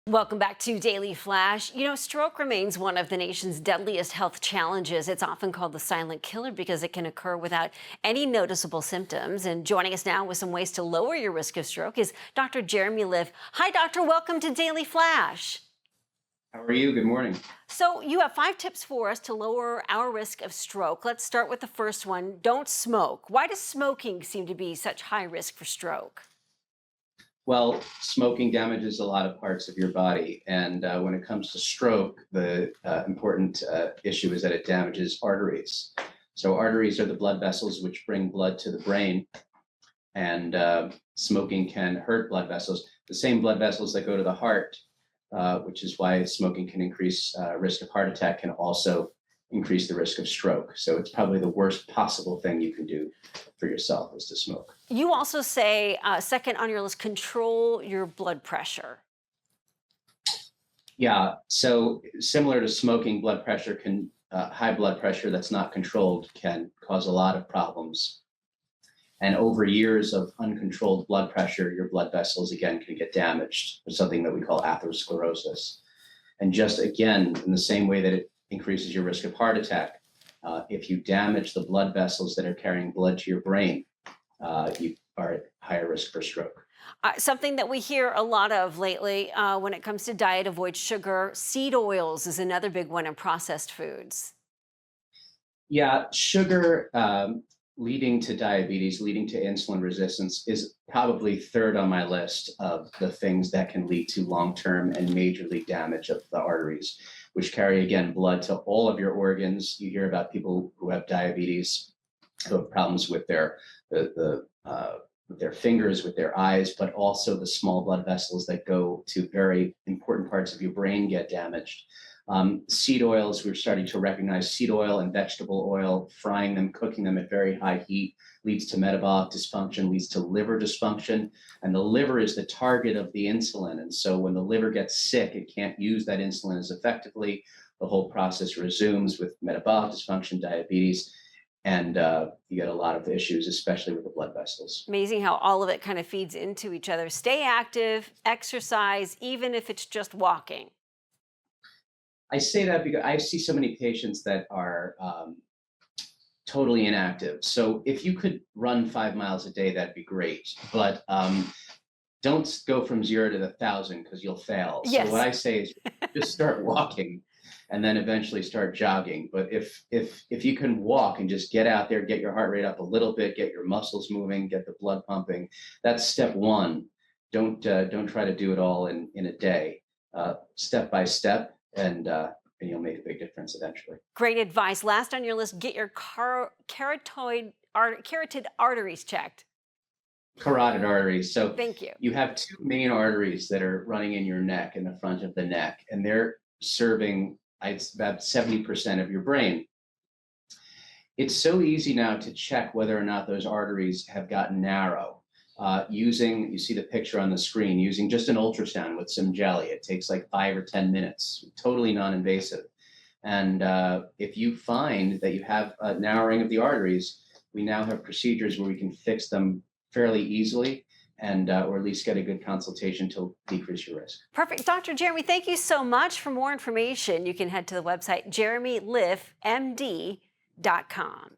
Welcome back to Daily Flash. You know, stroke remains one of the nation's deadliest health challenges. It's often called the silent killer because it can occur without any noticeable symptoms. And joining us now with some ways to lower your risk of stroke is Dr. Jeremy Liff. Hi, doctor. Welcome to Daily Flash. How are you? Good morning. So you have 5 tips for us to lower our risk of stroke. Let's start with the first one. Don't smoke. Why does smoking seem to be such high risk for stroke? Well, smoking damages a lot of parts of your body. And when it comes to stroke, the important issue is that it damages arteries. So, arteries are the blood vessels which bring blood to the brain. And smoking can hurt blood vessels, the same blood vessels that go to the heart, which is why smoking can increase risk of heart attack, can also increase the risk of stroke. So, it's probably the worst possible thing you can do for yourself is to smoke. You also say, second on your list, control your blood pressure. Yeah, so similar to smoking, blood pressure can, high blood pressure that's not controlled can cause a lot of problems. And over years of uncontrolled blood pressure, your blood vessels again can get damaged. There's something that we call atherosclerosis. And just again, in the same way that it increases your risk of heart attack, if you damage the blood vessels that are carrying blood to your brain, you are at higher risk for stroke. Something that we hear a lot of lately when it comes to diet, avoid sugar. Seed oils is another big one in processed foods. Yeah, sugar leading to diabetes, leading to insulin resistance is probably third on my list of the things that can lead to long-term and majorly damage of the arteries, which carry again blood to all of your organs. You hear about people who have diabetes, who have problems with with their fingers, with their eyes, but also the small blood vessels that go to very important parts of your brain get damaged. Seed oils, we're starting to recognize seed oil and vegetable oil, frying them, cooking them at very high heat leads to metabolic dysfunction, leads to liver dysfunction. And the liver is the target of the insulin. And so when the liver gets sick, it can't use that insulin as effectively. The whole process resumes with metabolic dysfunction, diabetes, and you get a lot of issues, especially with the blood vessels. Amazing how all of it kind of feeds into each other. Stay active, exercise, even if it's just walking. I say that because I see so many patients that are totally inactive. So if you could run 5 miles a day, that'd be great. But don't go from 0 to 1,000 because you'll fail. So what Yes. I say is just start walking and then eventually start jogging. But if you can walk and just get out there, get your heart rate up a little bit, get your muscles moving, get the blood pumping, that's step one. Don't try to do it all in a day. Step by step, and you'll make a big difference eventually. Great advice. Last on your list, get your carotid arteries checked. Carotid arteries. So Thank you. you have two main arteries that are running in your neck, in the front of the neck, and they're serving about 70% of your brain. It's so easy now to check whether or not those arteries have gotten narrow. You see the picture on the screen, using just an ultrasound with some jelly. It takes like 5 or 10 minutes, totally non-invasive. And if you find that you have a narrowing of the arteries, we now have procedures where we can fix them fairly easily and or at least get a good consultation to decrease your risk. Perfect. Dr. Jeremy, thank you so much. For more information, you can head to the website jeremyliffmd.com.